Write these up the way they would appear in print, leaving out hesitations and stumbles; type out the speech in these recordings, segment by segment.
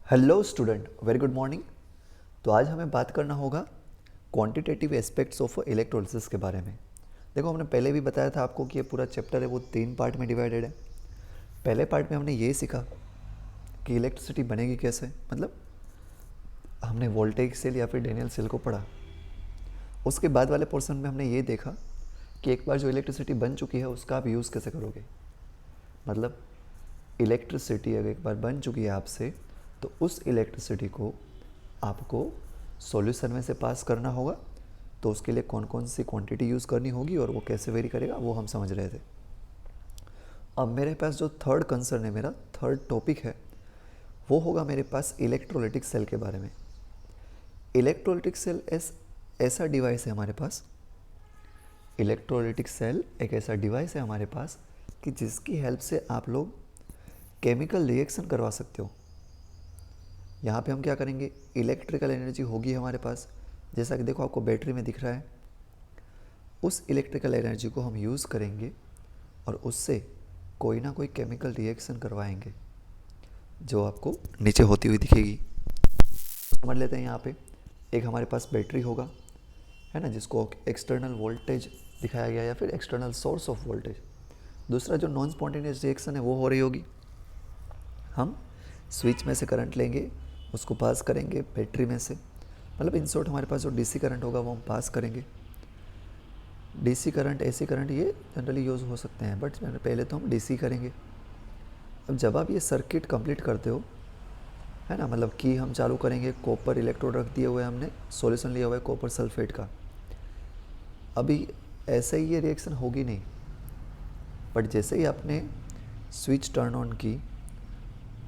Hello student, very good morning. तो आज हमें बात करना होगा क्वांटिटेटिव एस्पेक्ट्स ऑफ इलेक्ट्रोलिसिस के बारे में। देखो, हमने पहले भी बताया था आपको कि ये पूरा चैप्टर है वो 3 पार्ट में डिवाइडेड है। पहले पार्ट में हमने ये सीखा कि इलेक्ट्रिसिटी बनेगी कैसे, मतलब हमने वोल्टेज सेल या फिर डेनियल सेल को पढ़ा। उसके बाद वाले पोर्शन में हमने ये देखा कि एक बार जो इलेक्ट्रिसिटी बन चुकी है उसका आप यूज़ कैसे करोगे। मतलब इलेक्ट्रिसिटी अगर एक बार बन चुकी है आपसे, तो उस इलेक्ट्रिसिटी को आपको सॉल्यूशन में से पास करना होगा। तो उसके लिए कौन कौन सी क्वांटिटी यूज़ करनी होगी और वो कैसे वेरी करेगा वो हम समझ रहे थे। अब मेरे पास जो थर्ड कंसर्न है, मेरा थर्ड टॉपिक है, वो होगा मेरे पास इलेक्ट्रोलिटिक सेल के बारे में। इलेक्ट्रोलिटिक सेल ऐसा डिवाइस है हमारे पास, इलेक्ट्रोलिटिक सेल एक ऐसा डिवाइस है हमारे पास कि जिसकी हेल्प से आप लोग केमिकल रिएक्शन करवा सकते हो। यहाँ पे हम क्या करेंगे, इलेक्ट्रिकल एनर्जी होगी हमारे पास, जैसा कि देखो आपको बैटरी में दिख रहा है। उस इलेक्ट्रिकल एनर्जी को हम यूज़ करेंगे और उससे कोई ना कोई केमिकल रिएक्शन करवाएंगे जो आपको नीचे होती हुई दिखेगी। समझ लेते हैं। यहाँ पे एक हमारे पास बैटरी होगा, है ना, जिसको एक्सटर्नल वोल्टेज दिखाया गया या फिर एक्सटर्नल सोर्स ऑफ वोल्टेज। दूसरा जो नॉन स्पॉन्टेनियस रिएक्शन है वो हो रही होगी, हम स्विच में से करंट लेंगे, उसको पास करेंगे बैटरी में से। मतलब इन शॉर्ट हमारे पास जो डीसी करंट होगा वो हम पास करेंगे। डीसी करंट, एसी करंट ये जनरली यूज़ हो सकते हैं, बट पहले तो हम डीसी करेंगे। अब जब आप ये सर्किट कंप्लीट करते हो, है ना, मतलब कि हम चालू करेंगे, कॉपर इलेक्ट्रोड रख दिए हुए हमने, सॉल्यूशन लिया हुआ है कॉपर सल्फेट का। अभी ऐसे ही ये रिएक्शन होगी नहीं, बट जैसे ही आपने स्विच टर्न ऑन की,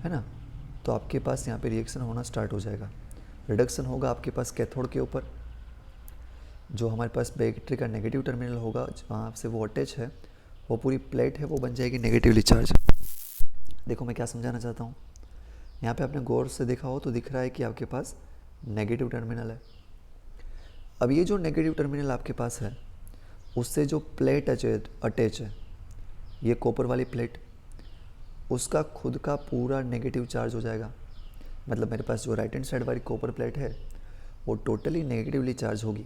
है ना, तो आपके पास यहाँ पे रिएक्शन होना स्टार्ट हो जाएगा। रिडक्शन होगा आपके पास कैथोड के ऊपर। जो हमारे पास बैटरी का नेगेटिव टर्मिनल होगा जहाँ से वो अटैच है, वो पूरी प्लेट है वो बन जाएगी नेगेटिवली चार्ज। देखो मैं क्या समझाना चाहता हूँ, यहाँ पे आपने गौर से देखा हो तो दिख रहा है कि आपके पास नेगेटिव टर्मिनल है। अब ये जो नेगेटिव टर्मिनल आपके पास है उससे जो प्लेट अटैच है, ये कॉपर वाली प्लेट, उसका खुद का पूरा नेगेटिव चार्ज हो जाएगा। मतलब मेरे पास जो राइट हैंड साइड वाली कॉपर प्लेट है वो टोटली नेगेटिवली चार्ज होगी।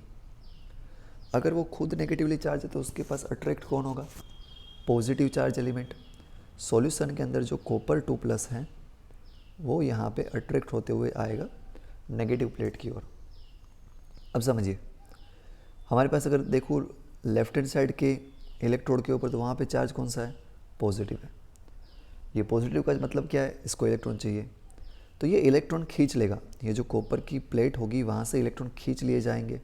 अगर वो खुद नेगेटिवली चार्ज है तो उसके पास अट्रैक्ट कौन होगा, पॉजिटिव चार्ज एलिमेंट। सॉल्यूशन के अंदर जो कॉपर 2+ है वो यहाँ पे अट्रैक्ट होते हुए आएगा नेगेटिव प्लेट की ओर। अब समझिए, हमारे पास अगर देखो लेफ्ट हैंड साइड के इलेक्ट्रोड के ऊपर, तो वहाँ पे चार्ज कौन सा है, पॉजिटिव है। ये पॉजिटिव का मतलब क्या है, इसको इलेक्ट्रॉन चाहिए, तो ये इलेक्ट्रॉन खींच लेगा। ये जो कॉपर की प्लेट होगी वहाँ से इलेक्ट्रॉन खींच लिए जाएंगे।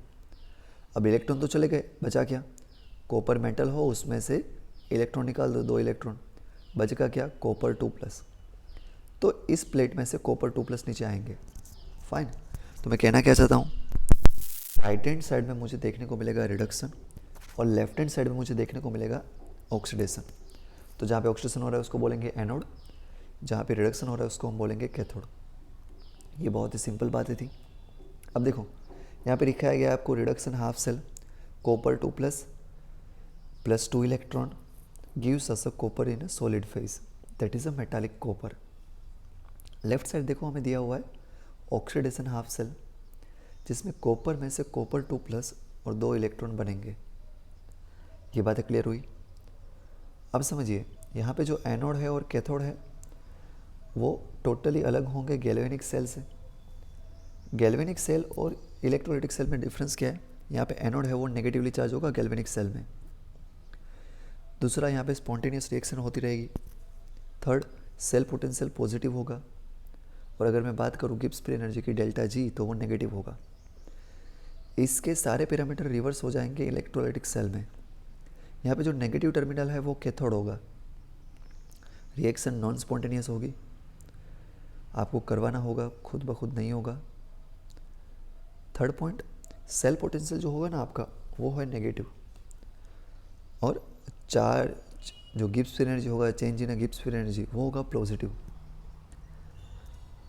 अब इलेक्ट्रॉन तो चले गए, बचा क्या, कॉपर मेटल हो उसमें से इलेक्ट्रॉन निकाल दो, 2 इलेक्ट्रॉन, बचेगा क्या, कॉपर 2+। तो इस प्लेट में से कॉपर 2+ नीचे आएंगे। फाइन। तो मैं कहना क्या चाहता हूँ, राइट हैंड साइड में मुझे देखने को मिलेगा रिडक्शन और लेफ्ट हैंड साइड में मुझे देखने को मिलेगा ऑक्सीडेशन। तो जहाँ पे ऑक्सीडेशन हो रहा है उसको बोलेंगे एनोड, जहाँ पे रिडक्शन हो रहा है उसको हम बोलेंगे कैथोड। ये बहुत ही सिंपल बातें थी। अब देखो यहाँ पे लिखा गया है आपको reduction half cell, copper 2+ plus 2 electron gives us a copper in a solid phase, that is a metallic copper. Left side देखो हमें दिया हुआ है ऑक्सीडेशन हाफ सेल, जिसमें कॉपर में से कॉपर 2+ और 2 इलेक्ट्रॉन बनेंगे। ये बातें क्लियर हुई। अब समझिए, यहाँ पे जो एनोड है और कैथोड है वो टोटली अलग होंगे गैल्वेनिक सेल से। गैल्वेनिक सेल और इलेक्ट्रोलाइटिक सेल में डिफरेंस क्या है, यहाँ पे एनोड है वो नेगेटिवली चार्ज होगा गैल्वेनिक सेल में। दूसरा, यहाँ पे स्पॉन्टेनियस रिएक्शन होती रहेगी। थर्ड, सेल पोटेंशियल पॉजिटिव होगा, और अगर मैं बात करूँ गिब्स फ्री एनर्जी की डेल्टा जी, तो वो नेगेटिव होगा। इसके सारे पैरामीटर रिवर्स हो जाएंगे इलेक्ट्रोलाइटिक सेल में। यहाँ पे जो नेगेटिव टर्मिनल है वो कैथोड होगा, रिएक्शन नॉन स्पॉन्टेनियस होगी, आपको करवाना होगा, खुद ब खुद नहीं होगा। थर्ड पॉइंट, सेल पोटेंशियल जो होगा ना आपका वो है नेगेटिव, और चार्ज जो गिब्स फ्री एनर्जी होगा, change in Gibbs free energy, वो होगा पॉजिटिव।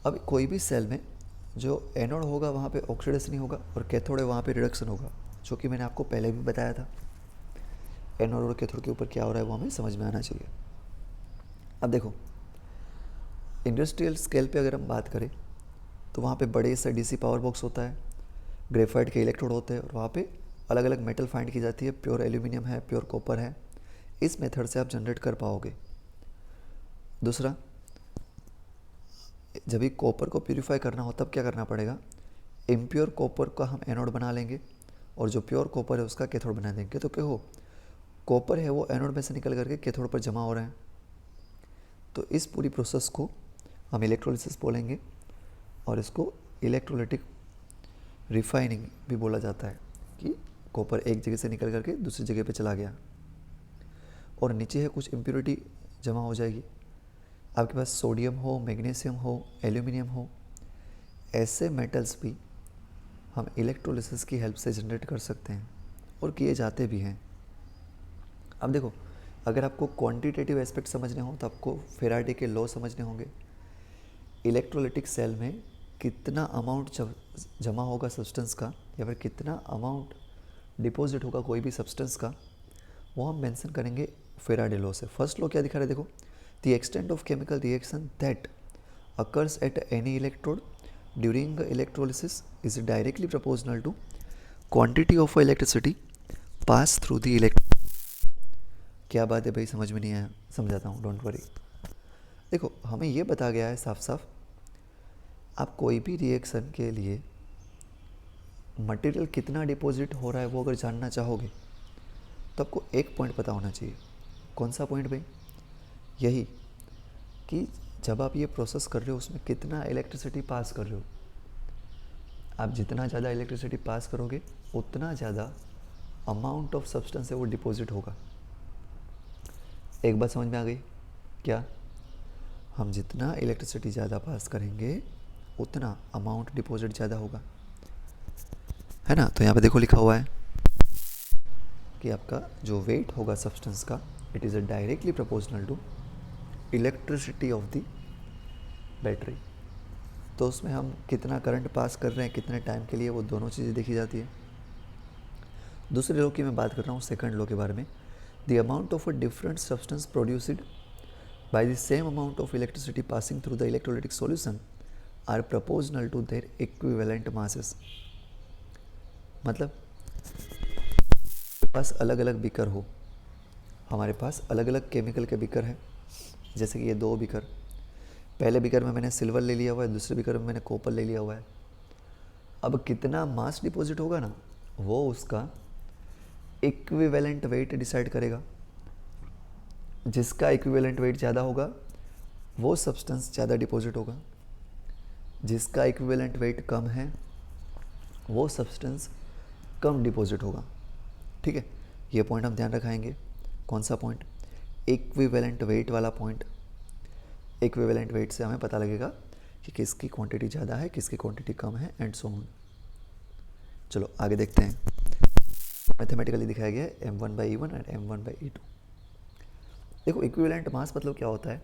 अब कोई भी सेल में जो एनोड होगा वहाँ पे ऑक्सीडेशन ही होगा और कैथोड है वहाँ पे रिडक्शन होगा, जो कि मैंने आपको पहले भी बताया था। एनोड और कैथोड के ऊपर क्या हो रहा है वो हमें समझ में आना चाहिए। अब देखो, इंडस्ट्रियल स्केल पे अगर हम बात करें तो वहाँ पे बड़े से डीसी पावर बॉक्स होता है, ग्रेफाइट के इलेक्ट्रोड होते हैं और वहाँ पे अलग अलग मेटल फाइंड की जाती है, प्योर एल्यूमिनियम है, प्योर कॉपर है। इस मेथड से आप जनरेट कर पाओगे। दूसरा, जब भी कॉपर को प्यूरिफाई करना हो तब क्या करना पड़ेगा, इम्प्योर कॉपर का हम एनोड बना लेंगे और जो प्योर कॉपर है उसका कैथोड बना देंगे। तो क्या हो, कॉपर है वो एनोड में से निकल करके कैथोड पर जमा हो रहा है। तो इस पूरी प्रोसेस को हम इलेक्ट्रोलिसिस बोलेंगे और इसको इलेक्ट्रोलिटिक रिफाइनिंग भी बोला जाता है कि कॉपर एक जगह से निकल करके दूसरी जगह पे चला गया और नीचे है कुछ इम्प्योरिटी जमा हो जाएगी। आपके पास सोडियम हो, मैग्नीशियम हो, एल्यूमिनियम हो, ऐसे मेटल्स भी हम इलेक्ट्रोलिसिस की हेल्प से जनरेट कर सकते हैं और किए जाते भी हैं। अब देखो, अगर आपको क्वांटिटेटिव एस्पेक्ट समझने हो तो आपको फेराडे के लॉ समझने होंगे। इलेक्ट्रोलिटिक सेल में कितना अमाउंट जमा होगा सब्सटेंस का या फिर कितना अमाउंट डिपॉजिट होगा कोई भी सब्सटेंस का, वो हम मेंशन करेंगे फेराडे लॉ से। फर्स्ट लॉ क्या दिखा रहा है देखो, the extent of chemical reaction that occurs at any electrode during electrolysis is directly proportional to quantity of electricity pass through the electrode. क्या बात है भाई, समझ में नहीं आया, समझाता हूँ, डोंट वरी। देखो, हमें ये बताया गया है साफ साफ, आप कोई भी रिएक्शन के लिए मटेरियल कितना डिपॉजिट हो रहा है वो अगर जानना चाहोगे तो आपको एक पॉइंट पता होना चाहिए। कौन सा पॉइंट भाई? यही कि जब आप ये प्रोसेस कर रहे हो उसमें कितना इलेक्ट्रिसिटी पास कर रहे हो। आप जितना ज़्यादा इलेक्ट्रिसिटी पास करोगे उतना ज़्यादा अमाउंट ऑफ सब्सटेंस है वो डिपॉजिट होगा। एक बात समझ में आ गई क्या? हम जितना इलेक्ट्रिसिटी ज़्यादा पास करेंगे उतना अमाउंट डिपॉजिट ज़्यादा होगा, है ना। तो यहाँ पे देखो लिखा हुआ है कि आपका जो वेट होगा सब्सटेंस का, it is directly proportional to electricity of the battery. तो उसमें हम कितना करंट पास कर रहे हैं कितने टाइम के लिए, वो दोनों चीज़ें देखी जाती है। दूसरे लॉ की मैं बात कर रहा हूँ, सेकंड लॉ के बारे में। The amount of a different substance produced by the same amount of electricity passing through the electrolytic solution are proportional to their equivalent masses। मतलब पास अलग अलग बीकर हो, हमारे पास अलग अलग केमिकल के बीकर हैं, जैसे कि ये दो बीकर, पहले बीकर में मैंने सिल्वर ले लिया हुआ है, दूसरे बीकर में मैंने कॉपर ले लिया हुआ है। अब कितना मास डिपॉजिट होगा ना, वो उसका इक्विवेलेंट वेट डिसाइड करेगा। जिसका इक्विवेलेंट वेट ज़्यादा होगा वो सब्सटेंस ज़्यादा डिपॉजिट होगा, जिसका इक्विवेलेंट वेट कम है वो सब्सटेंस कम डिपॉजिट होगा। ठीक है, ये पॉइंट हम ध्यान रखाएंगे। कौन सा पॉइंट? इक्विवेलेंट वेट वाला पॉइंट। इक्विवेलेंट वेट से हमें पता लगेगा कि किसकी क्वांटिटी ज़्यादा है किसकी क्वांटिटी कम है एंड सो ऑन। चलो आगे देखते हैं। मैथमेटिकली दिखाया गया है m1/e1 एंड m1/e2। देखो, इक्विवेलेंट मास मतलब क्या होता है,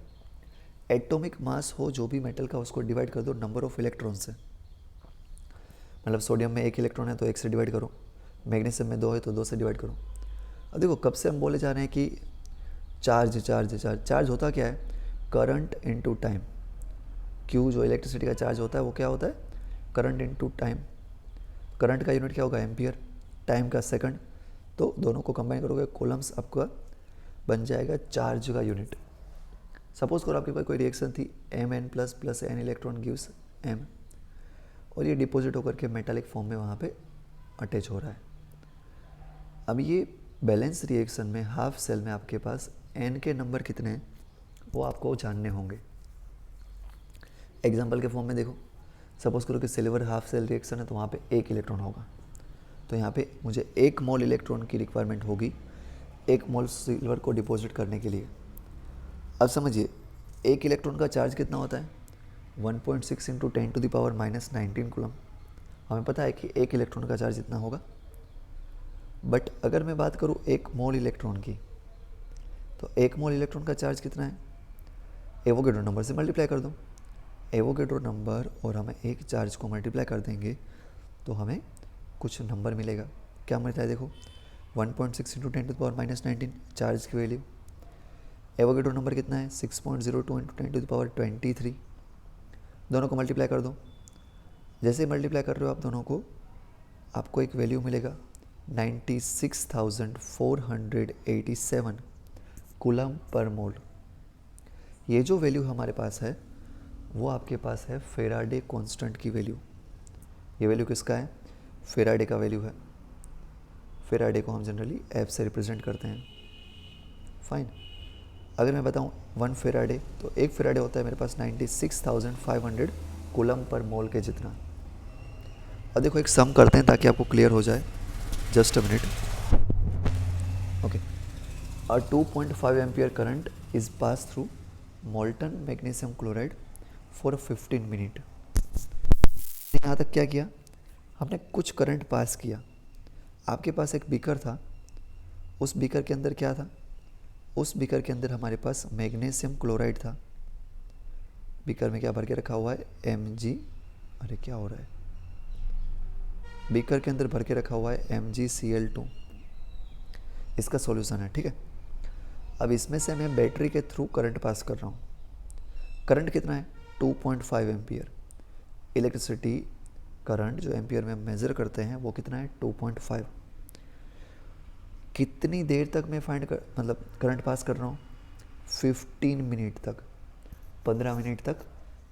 एटॉमिक मास हो जो भी मेटल का उसको डिवाइड कर दो नंबर ऑफ इलेक्ट्रॉन से। मतलब सोडियम में 1 इलेक्ट्रॉन है तो 1 से डिवाइड करो, मैग्नीशियम में 2 है तो 2 से डिवाइड करो। अब देखो, कब से हम बोले जा रहे हैं कि चार्ज चार्ज चार्ज चार्ज होता क्या है, करंट इनटू टाइम। क्यू जो इलेक्ट्रिसिटी का चार्ज होता है वो क्या होता है, करंट इनटू टाइम। करंट का यूनिट क्या होगा, एम्पियर, टाइम का सेकंड। तो दोनों को कंबाइन करोगे, कूलम्स आपका बन जाएगा चार्ज का यूनिट। सपोज करो आपके पास कोई रिएक्शन थी, Mn plus n electron gives m, और ये डिपॉजिट होकर के मेटालिक फॉर्म में वहाँ पे अटैच हो रहा है। अब ये बैलेंस रिएक्शन में हाफ सेल में आपके पास n के नंबर कितने हैं वो आपको जानने होंगे। एग्जाम्पल के फॉर्म में देखो, सपोज करो कि सिल्वर हाफ सेल रिएक्शन है तो वहाँ पे 1 इलेक्ट्रॉन होगा, तो यहाँ पे मुझे 1 मोल इलेक्ट्रॉन की रिक्वायरमेंट होगी 1 मोल सिल्वर को डिपॉजिट करने के लिए। अब समझिए 1 इलेक्ट्रॉन का चार्ज कितना होता है, 1.6 इंटू 10⁻⁻19 कूलम। हमें पता है कि 1 इलेक्ट्रॉन का चार्ज इतना होगा। बट अगर मैं बात करूँ 1 मोल इलेक्ट्रॉन की, तो 1 मोल इलेक्ट्रॉन का चार्ज कितना है, एवोगेड्रो नंबर से मल्टीप्लाई कर दो। एवोगेड्रो नंबर और हमें एक चार्ज को मल्टीप्लाई कर देंगे तो हमें कुछ नंबर मिलेगा। क्या मिलता है देखो, 1.6 इंटू 10⁻⁻19 चार्ज की वैल्यू। एवोगेड्रो नंबर कितना है, 6.02 इंटू 10⁻23। दोनों को मल्टीप्लाई कर दो जैसे मल्टीप्लाई कर रहे हो आप दोनों को, आपको एक वैल्यू मिलेगा 96,487 कूलम पर मोल। ये जो वैल्यू हमारे पास है वो आपके पास है फेराडे कांस्टेंट की वैल्यू। ये वैल्यू किसका है? फेराडे का वैल्यू है। फेराडे को हम जनरली एफ से रिप्रेजेंट करते हैं। फाइन। अगर मैं बताऊं 1 फेराडे, तो 1 फेराडे होता है मेरे पास 96,500 कूलम पर मोल के जितना। अब देखो एक सम करते हैं ताकि आपको क्लियर हो जाए। Just a minute. Okay. A 2.5 ampere current is pass through molten magnesium chloride for 15 minute. यहाँ तक क्या किया हमने? कुछ करंट पास किया। आपके पास एक बीकर था, उस बीकर के अंदर क्या था? उस बीकर के अंदर हमारे पास मैग्नीशियम क्लोराइड था। बीकर में क्या भर के रखा हुआ है? Mg। अरे क्या हो रहा है? बीकर के अंदर भर के रखा हुआ है MgCl2। इसका सॉल्यूशन है, ठीक है। अब इसमें से मैं बैटरी के थ्रू करंट पास कर रहा हूँ। करंट कितना है? 2.5 एम्पियर। इलेक्ट्रिसिटी करंट जो एम्पियर में मेज़र करते हैं वो कितना है? 2.5। कितनी देर तक मैं मतलब करंट पास कर रहा हूँ? 15 मिनट तक। 15 मिनट तक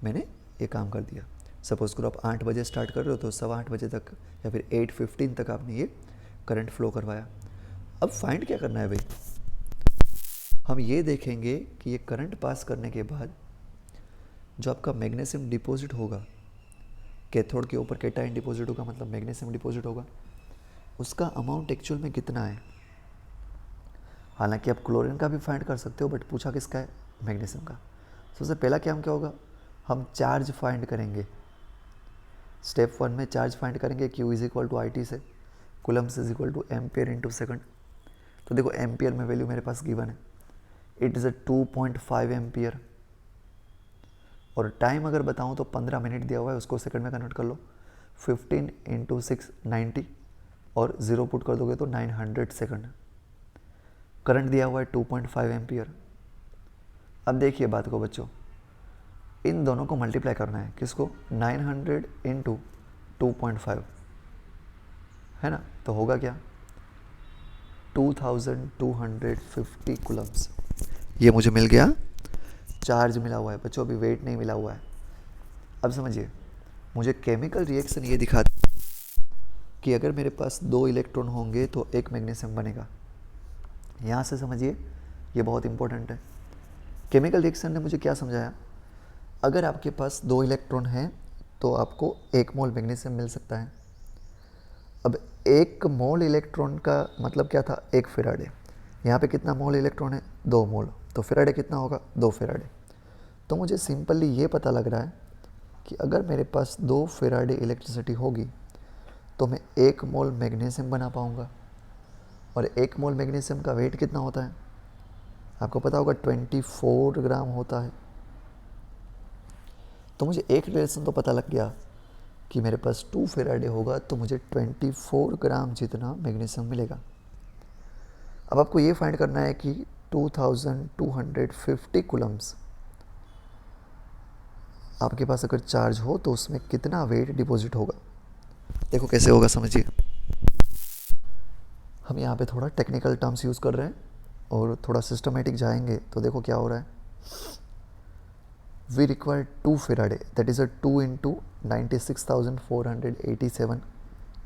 मैंने ये काम कर दिया। सपोज करो आप 8 बजे स्टार्ट कर रहे हो तो 8:15 बजे तक या फिर 8:15 तक आपने ये करंट फ्लो करवाया। अब फाइंड क्या करना है भाई? हम ये देखेंगे कि ये करंट पास करने के बाद जो आपका मैग्नीशियम डिपॉजिट होगा, कैथोड के ऊपर कैटायन डिपॉजिट होगा, मतलब मैग्नीशियम डिपॉजिट होगा, उसका अमाउंट एक्चुअल में कितना है। हालांकि आप क्लोरीन का भी फाइंड कर सकते हो, बट पूछा किसका है? मैग्नीशियम का। सबसे पहला क्या होगा? हम चार्ज फाइंड करेंगे। स्टेप 1 में चार्ज फाइंड करेंगे, Q is equal to IT से, coulombs is equal to ampere into second. तो देखो एम्पियर में वैल्यू मेरे पास गिवन है, इट इज़ अ 2.5 एम्पियर। और टाइम अगर बताऊं तो 15 मिनट दिया हुआ है, उसको सेकंड में कन्वर्ट कर लो। 15 इंटू 6 90, और 0 पुट कर दोगे तो 900 सेकंड। करंट दिया हुआ है 2.5 एम्पियर। अब देखिए बात को बच्चों, इन दोनों को मल्टीप्लाई करना है। किसको? 900 इंटू 2.5 है ना, तो होगा क्या? 2250 कूलम्स। ये मुझे मिल गया, चार्ज मिला हुआ है बच्चों, अभी वेट नहीं मिला हुआ है। अब समझिए, मुझे केमिकल रिएक्शन ये दिखाता कि अगर मेरे पास 2 इलेक्ट्रॉन होंगे तो एक मैग्नीशियम बनेगा। यहाँ से समझिए, ये बहुत इंपॉर्टेंट है। केमिकल रिएक्शन ने मुझे क्या समझाया? अगर आपके पास 2 इलेक्ट्रॉन हैं तो आपको 1 मोल मैग्नीशियम मिल सकता है। अब 1 मोल इलेक्ट्रॉन का मतलब क्या था? 1 फेराडे। यहाँ पे कितना मोल इलेक्ट्रॉन है? 2 मोल। तो फेराडे कितना होगा? 2 फेराडे। तो मुझे सिंपली ये पता लग रहा है कि अगर मेरे पास 2 फेराडे इलेक्ट्रिसिटी होगी तो मैं 1 मोल मैग्नीशियम बना पाऊँगा। और 1 मोल मैग्नीशियम का वेट कितना होता है? आपको पता होगा 24 ग्राम होता है। तो मुझे एक रिलेशन तो पता लग गया कि मेरे पास 2 फेराडे होगा तो मुझे 24 ग्राम जितना मैग्नीशियम मिलेगा। अब आपको ये फाइंड करना है कि 2250 कूलम्स आपके पास अगर चार्ज हो तो उसमें कितना वेट डिपॉजिट होगा। देखो कैसे होगा, समझिए। हम यहाँ पे थोड़ा टेक्निकल टर्म्स यूज़ कर रहे हैं और थोड़ा सिस्टमेटिक जाएंगे तो देखो क्या हो रहा है। We require 2 Faraday, that is a 2 into 96,487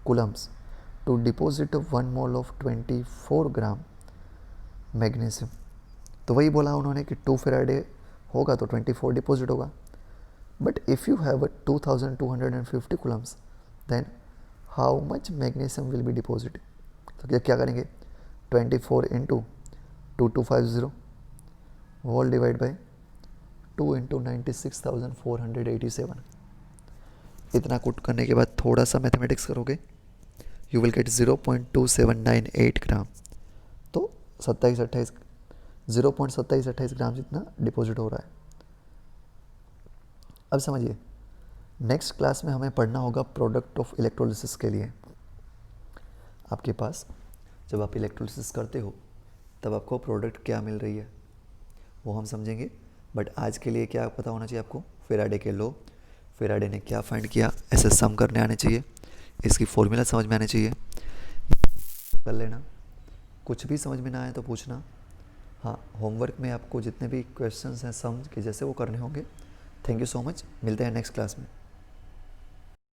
coulombs to deposit 1 mole of 24 gram magnesium. तो वही बोला उन्होंने कि 2 Faraday होगा तो 24 डिपॉजिट होगा। But if you have 2250 coulombs then how much magnesium will be deposit. तो क्या करेंगे? 24 into 2250 whole divide by 2 into 96,487। इतना कुट करने के बाद थोड़ा सा मैथमेटिक्स करोगे, यू विल गेट 0.2798 ग्राम। तो 0.2728 ग्राम जितना डिपॉजिट हो रहा है। अब समझिए, नेक्स्ट क्लास में हमें पढ़ना होगा प्रोडक्ट ऑफ इलेक्ट्रोलिसिस के लिए। आपके पास जब आप इलेक्ट्रोलिसिस करते हो तब आपको प्रोडक्ट क्या मिल रही है वो हम समझेंगे। बट आज के लिए क्या पता होना चाहिए आपको? फेराडे के लॉ, फेराडे ने क्या फाइंड किया, ऐसे सम करने आने चाहिए, इसकी फॉर्मूला समझ में आने चाहिए, कर लेना। कुछ भी समझ में ना आए तो पूछना। हाँ, होमवर्क में आपको जितने भी क्वेश्चंस हैं सम के जैसे वो करने होंगे। थैंक यू सो मच, मिलते हैं नेक्स्ट क्लास में।